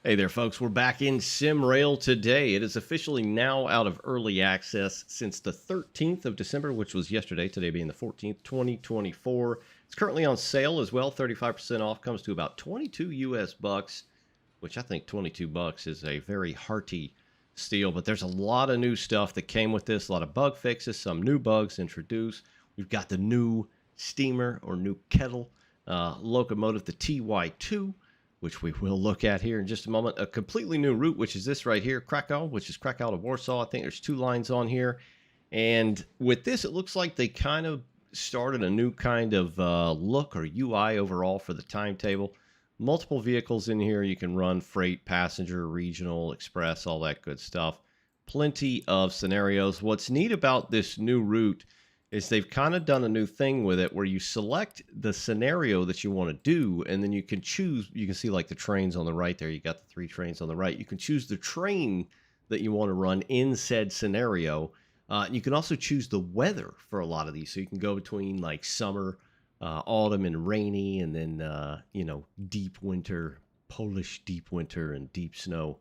Hey there, folks. We're back in Simrail today. It is officially now out of early access since the 13th of December, which was yesterday, today being the 14th, 2024. It's currently on sale as well. 35% off, comes to about 22 US bucks, which I think 22 bucks is a very hearty steal. But there's a lot of new stuff that came with this, a lot of bug fixes, some new bugs introduced. We've got the new steamer or new kettle locomotive, the TY2, which we will look at here in just a moment. A completely new route, which is this right here, Krakow, which is Krakow to Warsaw. I think there's two lines on here. And with this, it looks like they kind of started a new kind of look or UI overall for the timetable. Multiple vehicles in here. You can run freight, passenger, regional, express, all that good stuff. Plenty of scenarios. What's neat about this new route is they've kind of done a new thing with it where you select the scenario that you want to do, and then you can choose. You can see like the trains on the right there. You got the three trains on the right. You can choose the train that you want to run in said scenario. You can also choose the weather for a lot of these. So you can go between like summer, autumn, and rainy, and then, deep winter, Polish deep winter, and deep snow.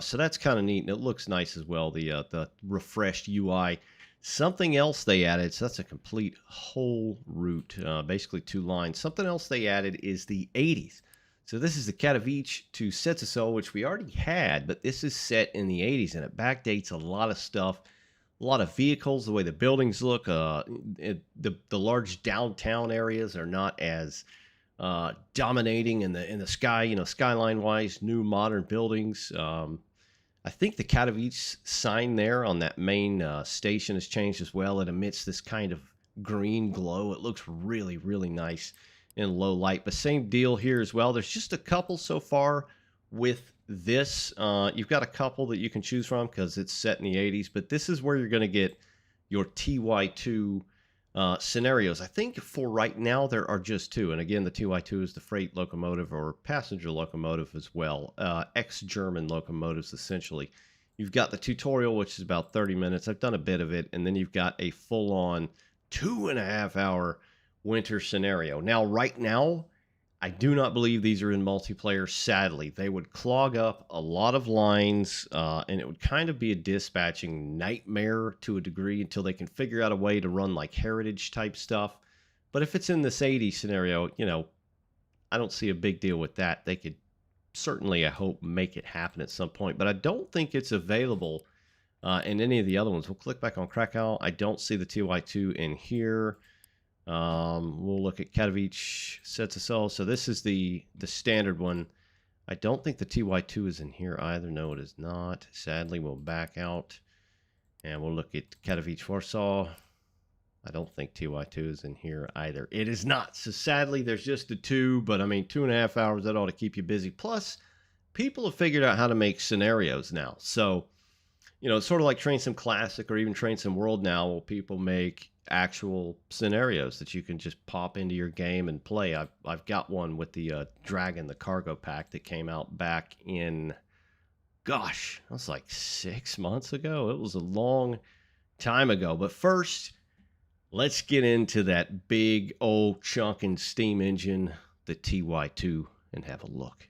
So that's kind of neat, and it looks nice as well, the refreshed UI. Something else they added, so that's a complete whole route, basically two lines. Something else they added is the 80s. So this is the Katowice to Setsuso, which we already had, but this is set in the 80s, and it backdates a lot of stuff, a lot of vehicles, the way the buildings look. The large downtown areas are not as dominating in the sky, skyline-wise, new modern buildings. I think the Katowice sign there on that main station has changed as well. It emits this kind of green glow. It looks really, really nice in low light. But same deal here as well. There's just a couple so far with this. You've got a couple that you can choose from because it's set in the 80s. But this is where you're going to get your TY2 scenarios. I think for right now there are just two, and again the TY2 is the freight locomotive or passenger locomotive as well, ex-German locomotives essentially. You've got the tutorial, which is about 30 minutes. I've done a bit of it, and then you've got a full-on 2.5-hour winter scenario. Now right now I do not believe these are in multiplayer. Sadly, they would clog up a lot of lines, and it would kind of be a dispatching nightmare to a degree until they can figure out a way to run like heritage type stuff. But if it's in this 80 scenario, I don't see a big deal with that. They could certainly, I hope, make it happen at some point. But I don't think it's available in any of the other ones. We'll click back on Krakow. I don't see the TY2 in here. We'll look at Katowice, Setsuso. So this is the standard one. I don't think the TY2 is in here either. No, it is not. Sadly, we'll back out and we'll look at Katowice, Warsaw. I don't think TY2 is in here either. It is not. So sadly, there's just the two, but I mean, 2.5 hours, that ought to keep you busy. Plus, people have figured out how to make scenarios now. So, it's sort of like Train Sim Classic or even Train Sim World now, where people make actual scenarios that you can just pop into your game and play. I've got one with the Dragon, the cargo pack that came out back in, gosh, that was like 6 months ago. It was a long time ago. But first, let's get into that big old chunking steam engine, the TY2, and have a look.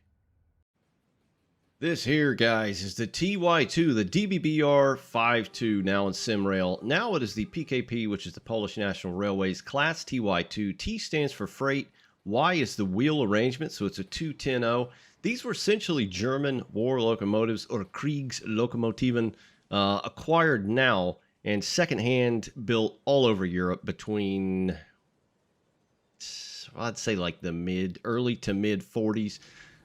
This here, guys, is the TY2, the DBBR 52, now in Simrail. Now it is the PKP, which is the Polish National Railways Class TY2. T stands for freight. Y is the wheel arrangement, so it's a 210-0. These were essentially German war locomotives, or Kriegslokomotiven, acquired now and secondhand built all over Europe between, I'd say, like the early to mid 40s.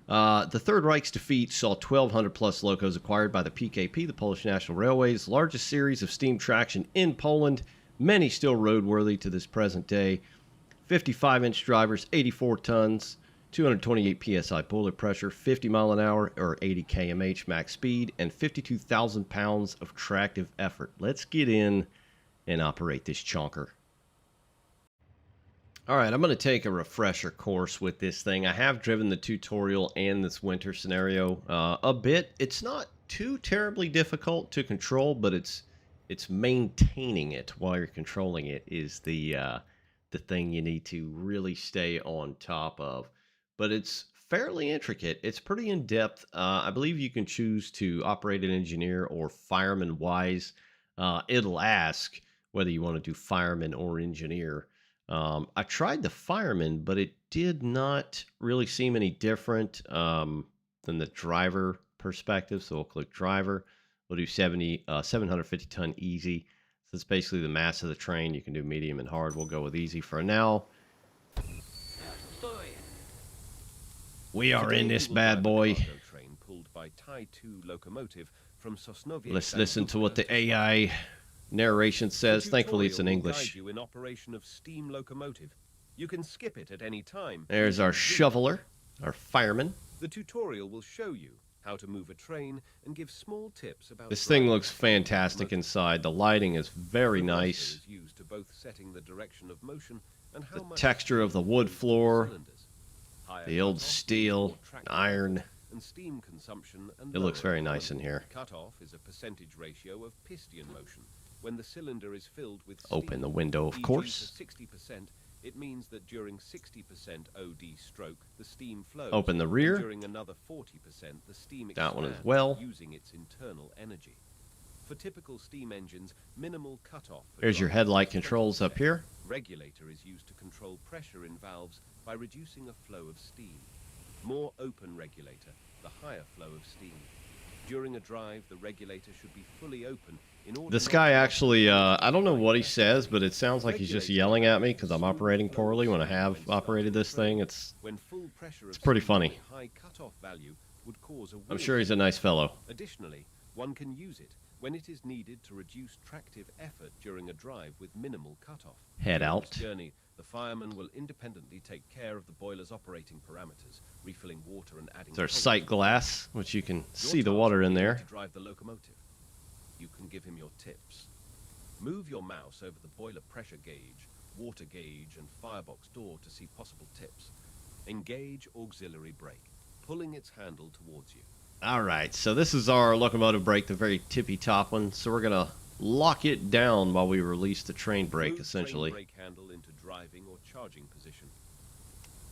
The Third Reich's defeat saw 1,200 plus locos acquired by the PKP, the Polish National Railways, largest series of steam traction in Poland, many still roadworthy to this present day. 55-inch drivers, 84 tons, 228 psi boiler pressure, 50 mile an hour or 80 kmh max speed, and 52,000 pounds of tractive effort. Let's get in and operate this chonker. All right, I'm going to take a refresher course with this thing. I have driven the tutorial and this winter scenario a bit. It's not too terribly difficult to control, but it's maintaining it while you're controlling it is the thing you need to really stay on top of. But it's fairly intricate. It's pretty in depth. I believe you can choose to operate an engineer or fireman wise. It'll ask whether you want to do fireman or engineer. I tried the fireman, but it did not really seem any different than the driver perspective. So we'll click driver. We'll do 750 ton easy. So it's basically the mass of the train. You can do medium and hard. We'll go with easy for now. We are in this bad boy. Train pulled by Tie 2 locomotive from Sosnowiec. Let's listen to what the AI narration says. Thankfully, it's in English. You in operation of steam locomotive. You can skip it at any time. There's our shoveler, our fireman. The tutorial will show you how to move a train and give small tips about. This thing looks fantastic inside. The lighting is very nice. Is used to both setting the direction of motion and how The much texture of the wood floor, Higher the old cutoff, steel, more traction iron. and steam consumption and It looks lower very nice in economy. here. Cutoff is a percentage ratio of piston motion. When the cylinder is filled with Open steam, the window, of e.g. course. to 60%, it means that during 60% OD stroke, the steam flows. Open the rear. And during another 40%, the steam That one as expands, well. using its internal energy. For typical steam engines, minimal cutoff. There's your headlight controls up here. Regulator is used to control pressure in valves by reducing a flow of steam. More open regulator, the higher flow of steam. During a drive, the regulator should be fully open in order. This guy actually, I don't know what he says, but it sounds like he's just yelling at me because I'm operating poorly when I have operated this thing. It's pretty funny. High cutoff value would cause a I'm sure he's a nice fellow. Additionally, one can use it when it is needed to reduce tractive effort during a drive with minimal cutoff. Head During out. this journey, the fireman will independently take care of the boiler's operating parameters, refilling water and adding. There's cold sight to glass, which you can Your see the task water will in be there. To drive the locomotive. You can give him your tips. Move your mouse over the boiler pressure gauge, water gauge, and firebox door to see possible tips. Engage auxiliary brake, pulling its handle towards you. All right, so this is our locomotive brake, the very tippy top one. So we're gonna lock it down while we release the train brake, Move essentially. Train brake handle into driving or charging position.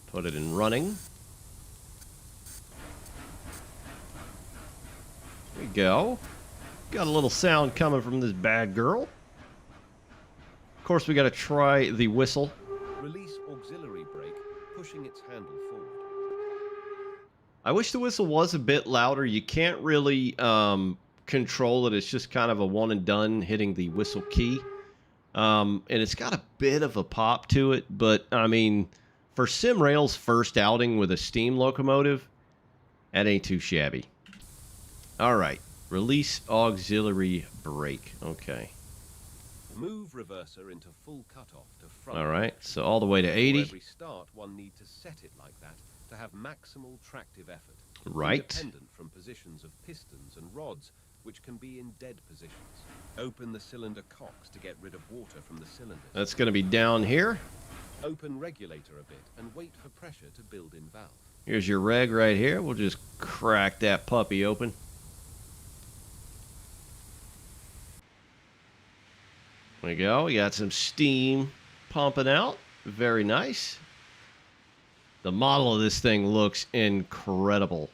Put it in running. There we go. Got a little sound coming from this bad girl. Of course, we got to try the whistle. Release auxiliary brake, pushing its handle forward. I wish the whistle was a bit louder. You can't really control it. It's just kind of a one and done hitting the whistle key. And it's got a bit of a pop to it. But, I mean, for Simrail's first outing with a steam locomotive, that ain't too shabby. All right. Release auxiliary brake. Okay. Move reverser into full cutoff to front. All right. So all the way to 80. For every start, one need to set it like that to have maximal tractive effort. Right. Independent from positions of pistons and rods, which can be in dead positions. Open the cylinder cocks to get rid of water from the cylinders. That's going to be down here. Open regulator a bit and wait for pressure to build in valve. Here's your reg right here. We'll just crack that puppy open. There we go. We got some steam pumping out. Very nice. The model of this thing looks incredible.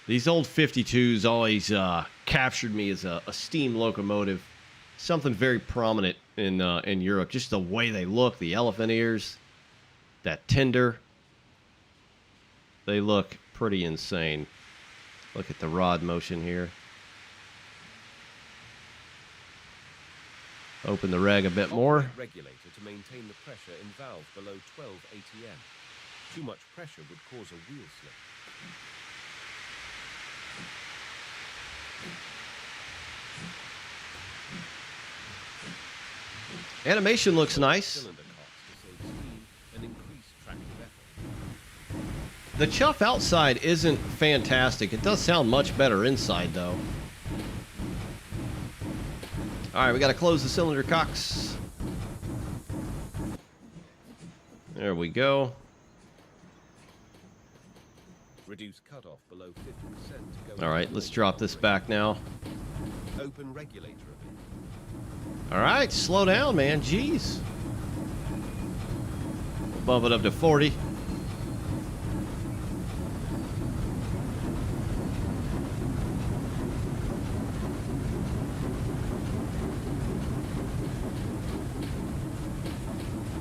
These old 52s always captured me as a steam locomotive. Something very prominent in Europe. Just the way they look, the elephant ears, that tender. They look pretty insane. Look at the rod motion here. Open the reg a bit more. Operate regulator to maintain the pressure in valve below 12 atm. Too much pressure would cause a wheel slip. Animation looks nice. Cylinder cocks to save steam and increase tractive effort. The chuff outside isn't fantastic. It does sound much better inside, though. All right, we got to close the cylinder cocks. There we go. Reduce cutoff below 50% to go. All right, let's drop this back now. Open regulator a bit. All right, slow down, man. Jeez. We'll bump it up to 40.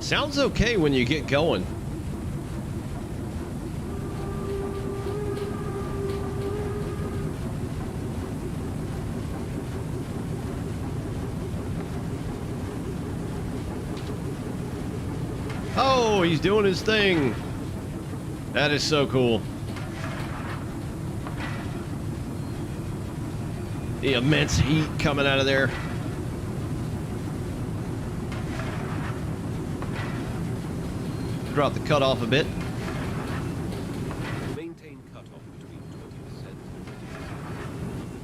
Sounds okay when you get going. Oh, he's doing his thing. That is so cool. The immense heat coming out of there. Drop the cutoff a bit. Maintain cutoff between 20% and 30%.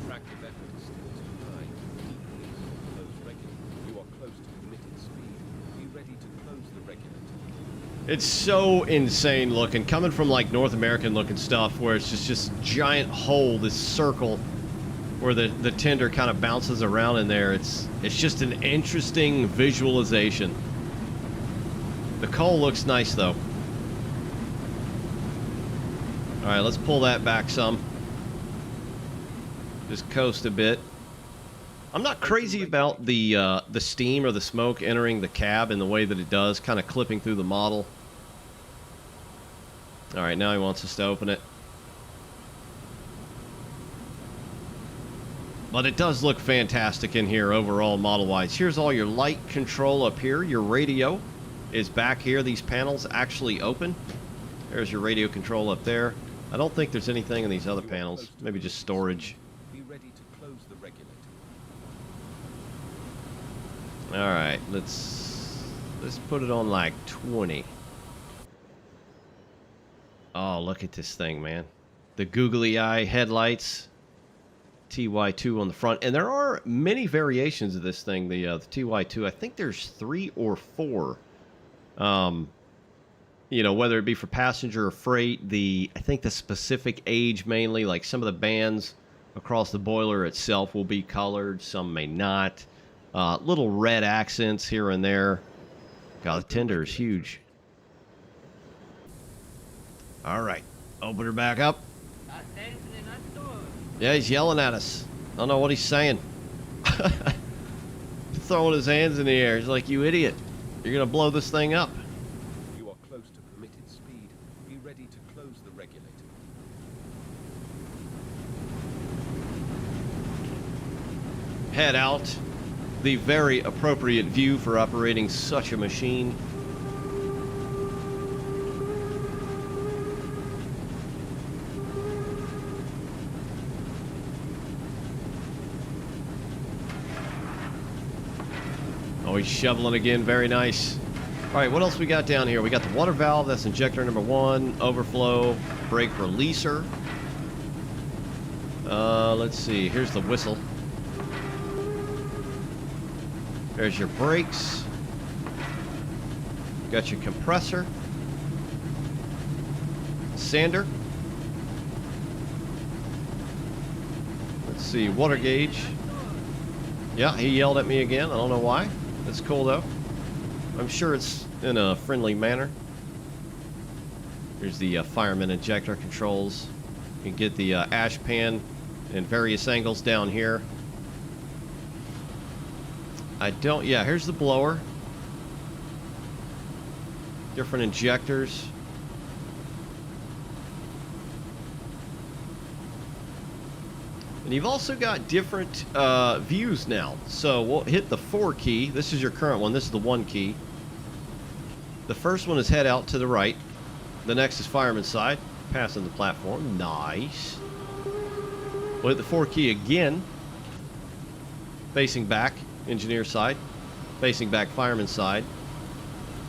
The tractive effort is still too high. Keep release or close regulator. You are close to permitted speed. Be ready to close the regulator. It's so insane looking. Coming from like North American looking stuff where it's just this giant hole, this circle where the tender kind of bounces around in there. It's just an interesting visualization. The coal looks nice though. All right, let's pull that back some. Just coast a bit. I'm not crazy about the steam or the smoke entering the cab in the way that it does, kind of clipping through the model. All right, now he wants us to open it. But it does look fantastic in here overall model-wise. Here's all your light control up here. Your radio is back here. These panels actually open. There's your radio control up there. I don't think there's anything in these other panels. Maybe just storage. Be ready to close the regulator. All right, let's put it on like 20. Oh, look at this thing, man. The googly eye headlights. TY2 on the front. And there are many variations of this thing, the TY2. I think there's 3 or 4. You know, whether it be for passenger or freight, I think the specific age mainly, like some of the bands across the boiler itself will be colored, some may not. Little red accents here and there. God, the tender is huge. All right, open her back up. Yeah, he's yelling at us. I don't know what he's saying. Throwing his hands in the air. He's like, you idiot. You're going to blow this thing up. You are close to permitted speed. Be ready to close the regulator. Head out. The very appropriate view for operating such a machine. Oh, he's shoveling again. Very nice. All right, what else we got down here? We got the water valve. That's injector number 1. Overflow. Brake releaser. Let's see. Here's the whistle. There's your brakes. Got your compressor. Sander. Let's see. Water gauge. Yeah, he yelled at me again. I don't know why. That's cool, though. I'm sure it's in a friendly manner. Here's the fireman injector controls. You can get the ash pan in various angles down here. Yeah, here's the blower. Different injectors. And you've also got different views now. So we'll hit the 4 key. This is your current one. This is the 1 key. The first one is head out to the right. The next is fireman's side. Passing the platform. Nice. We'll hit the 4 key again. Facing back, engineer side. Facing back, fireman's side.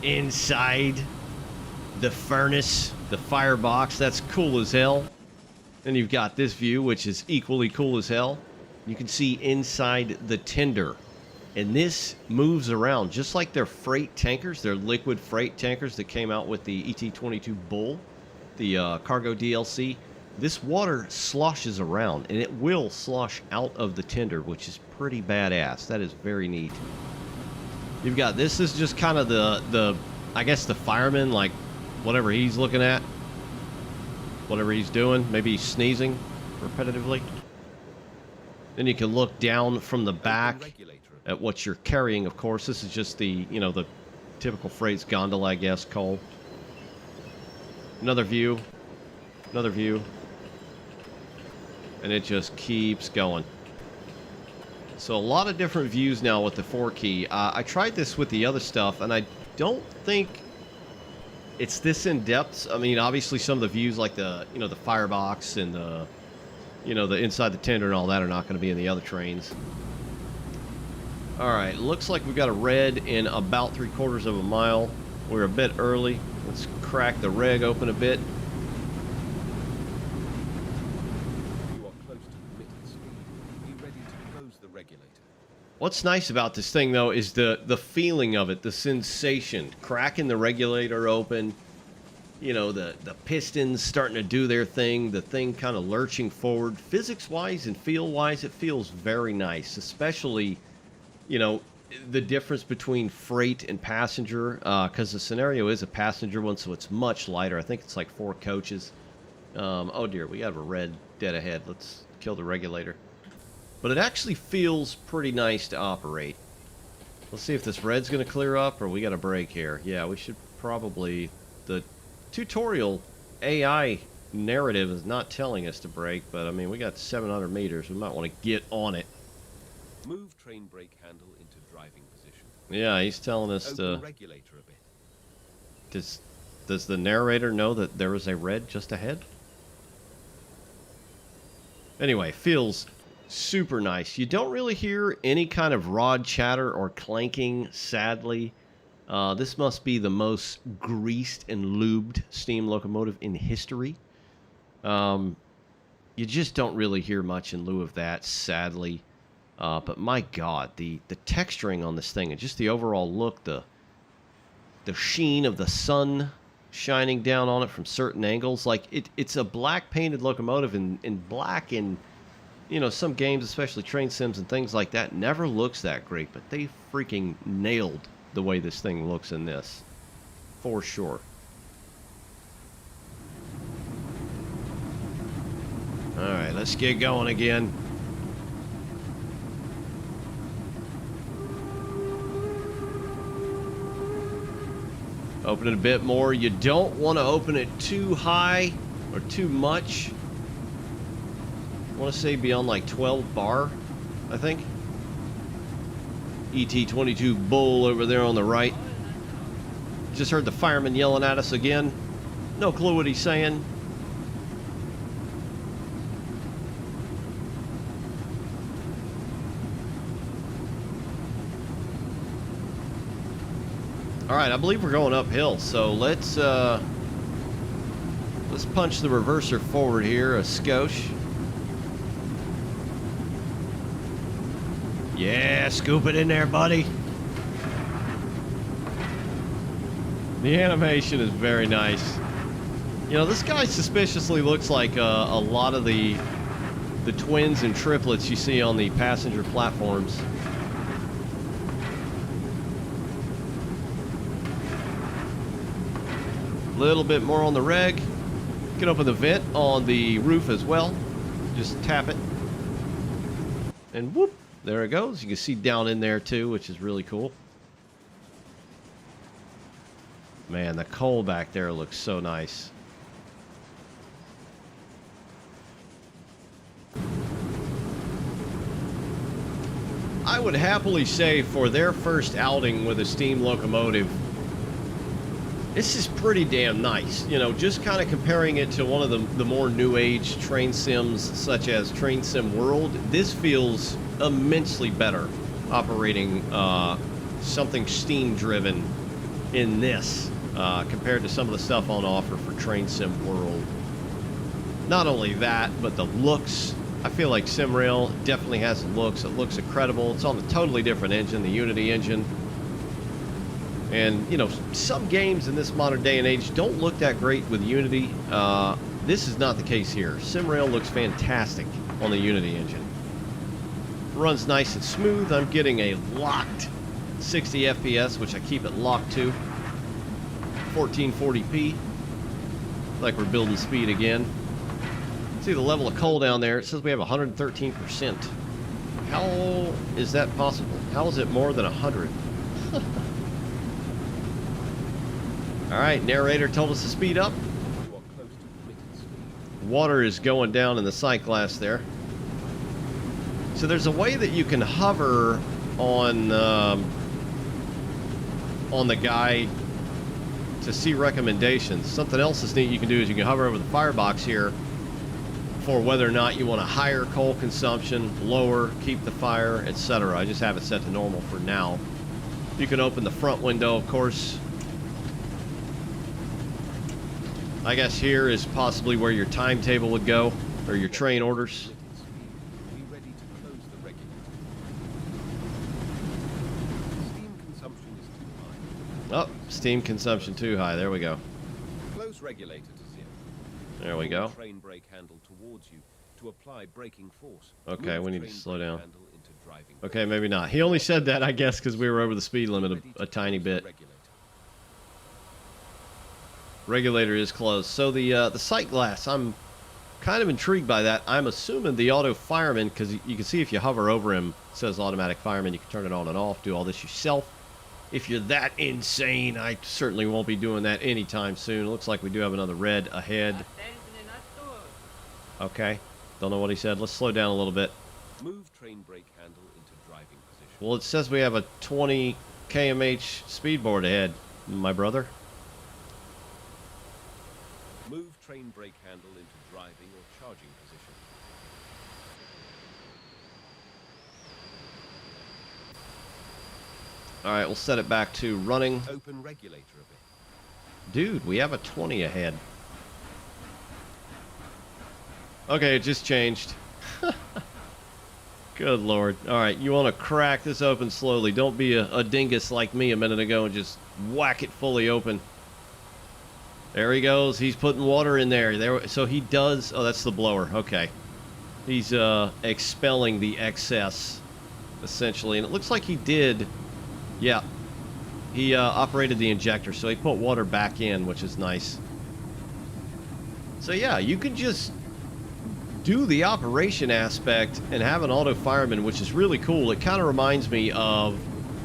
Inside the furnace, the firebox. That's cool as hell. Then you've got this view, which is equally cool as hell. You can see inside the tender. And this moves around just like their freight tankers, their liquid freight tankers that came out with the ET-22 Bull, the cargo DLC. This water sloshes around, and it will slosh out of the tender, which is pretty badass. That is very neat. You've got this is just kind of the I guess the fireman, like whatever he's looking at. Whatever he's doing, maybe he's sneezing repetitively. Then you can look down from the back at what you're carrying. Of course, this is just the, you know, the typical freight's gondola, I guess, coal. Another view. Another view. And it just keeps going. So a lot of different views now with the 4 key. I tried this with the other stuff, and I don't think it's this in depth. I mean, obviously some of the views like the, you know, the firebox and the, you know, the inside the tender and all that are not going to be in the other trains. All right, looks like we've got a red in about 3/4 of a mile. We're a bit early. Let's crack the reg open a bit. You are close to permitted speed. Be ready to close the regulator. What's nice about this thing, though, is the feeling of it, the sensation. Cracking the regulator open, you know, the pistons starting to do their thing, the thing kind of lurching forward. Physics-wise and feel-wise, it feels very nice, especially, you know, the difference between freight and passenger, because the scenario is a passenger one, so it's much lighter. I think it's like 4 coaches. Oh, dear, we have a red dead ahead. Let's kill the regulator. But it actually feels pretty nice to operate. Let's see if this red's going to clear up, or we got a break here. Yeah, we should probably... The tutorial AI narrative is not telling us to brake, but, I mean, we got 700 meters. We might want to get on it. Move train brake handle into driving position. Yeah, he's telling us Open to... regulator a bit. Does the narrator know that there is a red just ahead? Anyway, feels super nice. You don't really hear any kind of rod chatter or clanking, sadly. This must be the most greased and lubed steam locomotive in history. You just don't really hear much in lieu of that, sadly. But my God, the texturing on this thing and just the overall look, the sheen of the sun shining down on it from certain angles. Like, it's a black painted locomotive, and black in, you know, some games, especially train sims and things like that, never looks that great, but they freaking nailed the way this thing looks in this, for sure. All right, let's get going again. Open it a bit more. You don't want to open it too high or too much. I want to say beyond like 12 bar, I think. ET22 Bull over there on the right. Just heard the fireman yelling at us again. No clue what he's saying. All right, I believe we're going uphill, so let's punch the reverser forward here a skosh. Yeah, scoop it in there, buddy. The animation is very nice. You know, this guy suspiciously looks like a lot of the twins and triplets you see on the passenger platforms. A little bit more on the reg. You can open the vent on the roof as well. Just tap it. And whoop, there it goes. You can see down in there too, which is really cool. Man, the coal back there looks so nice. I would happily say for their first outing with a steam locomotive, this is pretty damn nice. You know, just kind of comparing it to one of the more new age train sims such as Train Sim World, this feels immensely better operating something steam driven in this compared to some of the stuff on offer for Train Sim World. Not only that, but the looks. I feel like Simrail definitely has the looks. It looks incredible. It's on a totally different engine, the Unity engine. And, you know, some games in this modern day and age don't look that great with Unity. This is not the case here. Simrail looks fantastic on the Unity engine. Runs nice and smooth. I'm getting a locked 60 FPS, which I keep it locked to. 1440p. Like we're building speed again. See the level of coal down there. It says we have 113%. How is that possible? How is it more than 100? All right, narrator told us to speed up. You are close to permitted speed. Water is going down in the sight glass there. So there's a way that you can hover on the guy to see recommendations. Something else that's neat you can do is you can hover over the firebox here for whether or not you want a higher coal consumption, lower, keep the fire, etc. I just have it set to normal for now. You can open the front window, of course. I guess here is possibly where your timetable would go, or your train orders. Be ready to close the regulator. Steam consumption is too high. Oh, steam consumption too high. There we go. Close regulator to zero. There we Pull go. Train brake handle towards you to apply braking force. Okay, Move we need to train slow brake down. handle into driving Okay, maybe not. He only said that, I guess, because we were over the speed limit Ready to a tiny close the bit. regulator. Regulator is closed. So the sight glass, I'm kind of intrigued by that. I'm assuming the auto fireman, because you can see if you hover over him, it says automatic fireman. You can turn it on and off, do all this yourself. If you're that insane, I certainly won't be doing that anytime soon. It looks like we do have another red ahead. Okay, don't know what he said. Let's slow down a little bit. Move train brake handle into driving position. Well, it says we have a 20 kmh speedboard ahead, my brother. Move train brake handle into driving or charging position. All right, we'll set it back to running. Open regulator a bit. Dude, we have a 20 ahead. Okay, it just changed. Good lord. All right, you want to crack this open slowly. Don't be a dingus like me a minute ago and just whack it fully open. There he goes. He's putting water in there. So he does. Oh, that's the blower. Okay. He's expelling the excess, essentially. And it looks like he did. Yeah. He operated the injector, so he put water back in, which is nice. So yeah, you can just do the operation aspect and have an auto fireman, which is really cool. It kind of reminds me of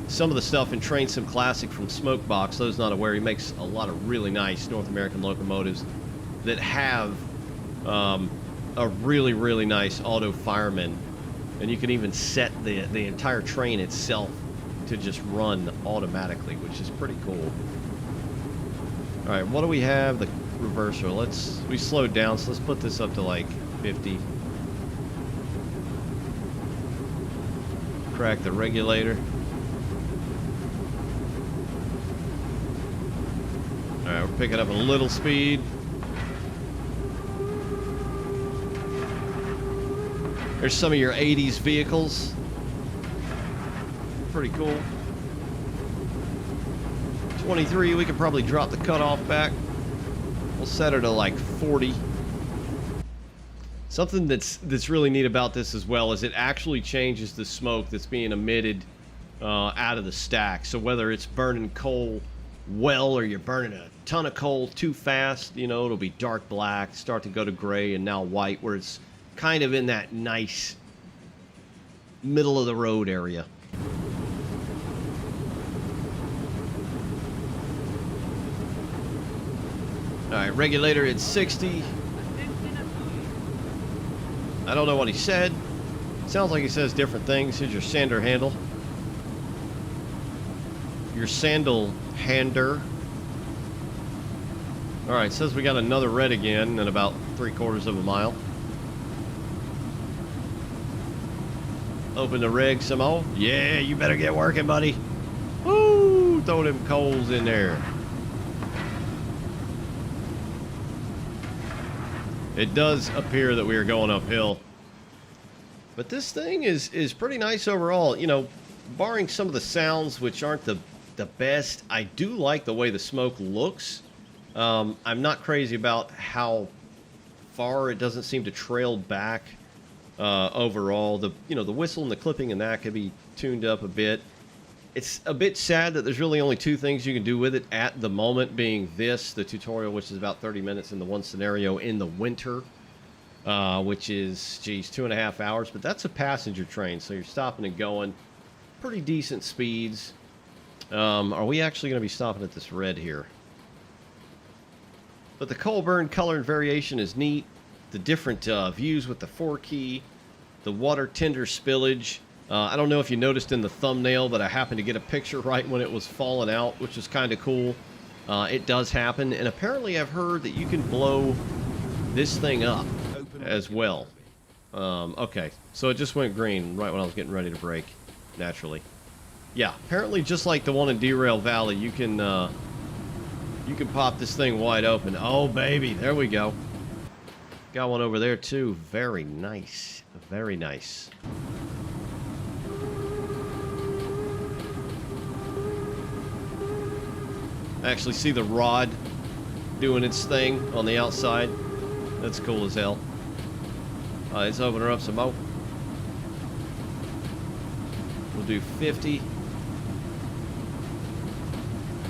some of the stuff in Train Sim Classic from Smokebox. Those not aware, he makes a lot of really nice North American locomotives that have a really, really nice auto fireman. And you can even set the entire train itself to just run automatically, which is pretty cool. All right, what do we have? The reverser. We slowed down, so let's put this up to like 50. Crack the regulator. All right, we're picking up a little speed. There's some of your 80s vehicles. Pretty cool. 23, we could probably drop the cutoff back. We'll set her to like 40. Something that's really neat about this as well is it actually changes the smoke that's being emitted out of the stack. So whether it's burning coal well or you're burning a ton of coal too fast, you know, it'll be dark black, start to go to gray, and now white, where it's kind of in that nice middle of the road area. All right, regulator at 60. I don't know what he said. Sounds like he says different things. Here's your sander handle. Your sandal hander. All right, says we got another red again in about 3/4 of a mile. Open the reg some more. Yeah, you better get working, buddy. Woo! Throw them coals in there. It does appear that we are going uphill. But this thing is pretty nice overall. You know, barring some of the sounds, which aren't the best, I do like the way the smoke looks. I'm not crazy about how far it doesn't seem to trail back overall. The whistle and the clipping and that could be tuned up a bit. It's a bit sad that there's really only two things you can do with it at the moment, being this, the tutorial, which is about 30 minutes in the one scenario in the winter, which is, geez, 2.5 hours. But that's a passenger train, so you're stopping and going. Pretty decent speeds. Are we actually going to be stopping at this red here? But the Colburn color and variation is neat. The different views with the 4-key, the water tender spillage. I don't know if you noticed in the thumbnail, but I happened to get a picture right when it was falling out, which is kind of cool. It does happen, and apparently I've heard that you can blow this thing up as well. Okay, so it just went green right when I was getting ready to brake, naturally. Yeah, apparently just like the one in Derail Valley, you can pop this thing wide open. Oh, baby, there we go. Got one over there, too. Very nice. Very nice. I actually see the rod doing its thing on the outside. That's cool as hell. Let's open her up some more. We'll do 50.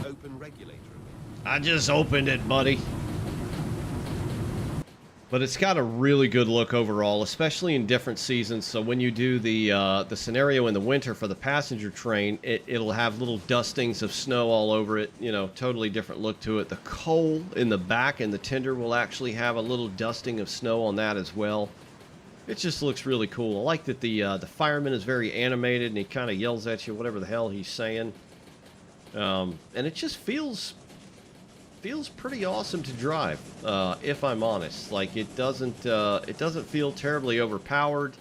Open regulator. I just opened it, buddy. But it's got a really good look overall, especially in different seasons. So when you do the scenario in the winter for the passenger train, it'll have little dustings of snow all over it. You know, totally different look to it. The coal in the back and the tender will actually have a little dusting of snow on that as well. It just looks really cool. I like that the fireman is very animated and he kind of yells at you whatever the hell he's saying. And it just feels pretty awesome to drive, if I'm honest. Like, it doesn't feel terribly overpowered.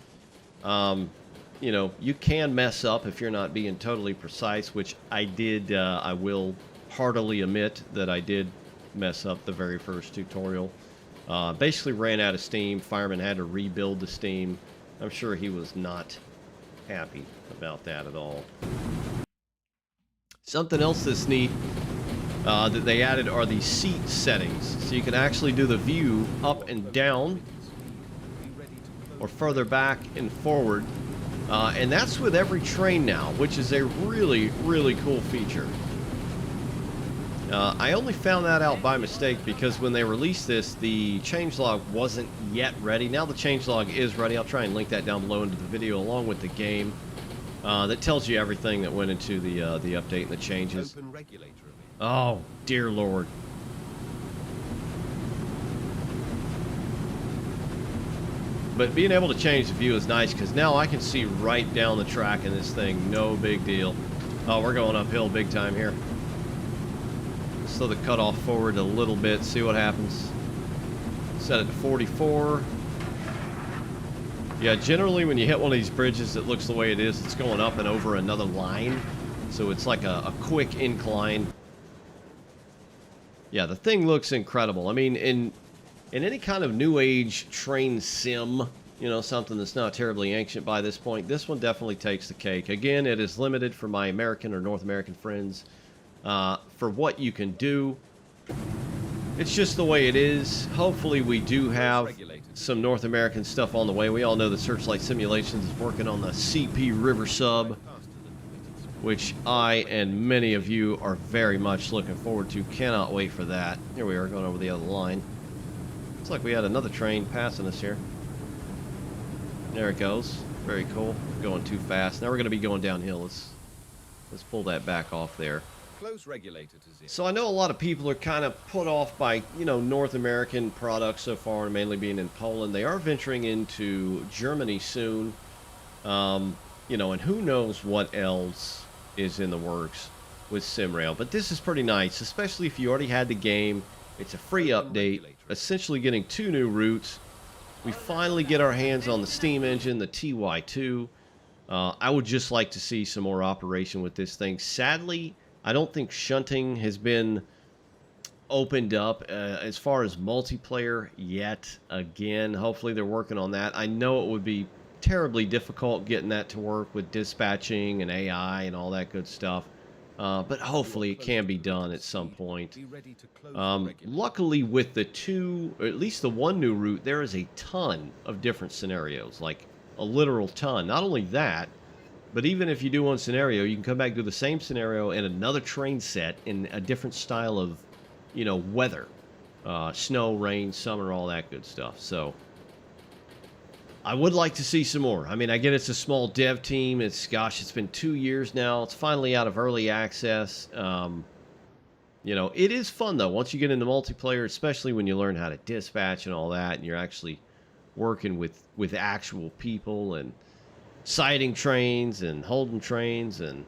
You know, you can mess up if you're not being totally precise, which I did. I will heartily admit that I did mess up the very first tutorial. Basically ran out of steam. Fireman had to rebuild the steam. I'm sure he was not happy about that at all. Something else that's neat that they added are the seat settings. So you can actually do the view up and down, or further back and forward. And that's with every train now, which is a really, really cool feature. I only found that out by mistake because when they released this, the changelog wasn't yet ready. Now the changelog is ready. I'll try and link that down below into the video along with the game. That tells you everything that went into the update and the changes. Open regulator. Oh, dear Lord. But being able to change the view is nice because now I can see right down the track in this thing. No big deal. Oh, we're going uphill big time here. So the cutoff forward a little bit. See what happens. Set it to 44. Yeah, generally when you hit one of these bridges that looks the way it is, it's going up and over another line. So it's like a quick incline. Yeah, the thing looks incredible. I mean, in any kind of new age train sim, you know, something that's not terribly ancient by this point, this one definitely takes the cake. Again, it is limited for my American or North American friends for what you can do. It's just the way it is. Hopefully we do have some North American stuff on the way. We all know that Searchlight Simulations is working on the CP River Sub, which I and many of you are very much looking forward to. Cannot wait for that. Here we are going over the other line. Looks like we had another train passing us here. There it goes. Very cool. Going too fast. Now we're going to be going downhill. Let's pull that back off there. Close regulator to 0. So I know a lot of people are kind of put off by, you know, North American products so far, mainly being in Poland. They are venturing into Germany soon. You know, and who knows what else is in the works with Simrail. But this is pretty nice, especially if you already had the game. It's a free update, essentially getting 2 new routes. We finally get our hands on the steam engine, the TY2. I would just like to see some more operation with this thing. Sadly, I don't think shunting has been opened up as far as multiplayer yet. Again, hopefully they're working on that. I know it would be terribly difficult getting that to work with dispatching and AI and all that good stuff. But hopefully it can be done at some point. Luckily with the 2, or at least the 1 new route, there is a ton of different scenarios, like a literal ton. Not only that, but even if you do one scenario, you can come back, do the same scenario in another train set in a different style of, you know, weather. Snow, rain, summer, all that good stuff. So I would like to see some more. I mean, I get it's a small dev team. It's, gosh, it's been 2 years now. It's finally out of early access. You You know, it is fun though once you get into multiplayer, especially when you learn how to dispatch and all that, and you're actually working with actual people and sighting trains and holding trains and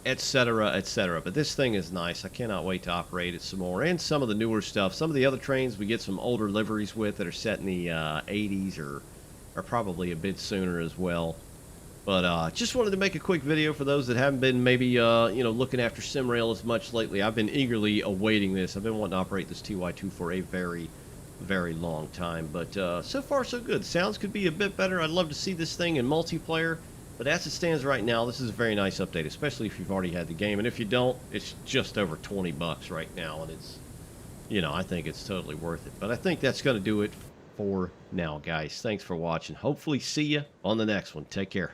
etc., etc. But this thing is nice. I cannot wait to operate it some more. And some of the newer stuff. Some of the other trains we get some older liveries with that are set in the 80s or probably a bit sooner as well. But just wanted to make a quick video for those that haven't been maybe looking after Simrail as much lately. I've been eagerly awaiting this. I've been wanting to operate this TY2 for a very, very long time. But so far so good. Sounds could be a bit better. I'd love to see this thing in multiplayer. But as it stands right now, this is a very nice update, especially if you've already had the game. And if you don't, it's just over 20 bucks right now, and it's, I think it's totally worth it. But I think that's going to do it for now, guys. Thanks for watching. Hopefully see you on the next one. Take care.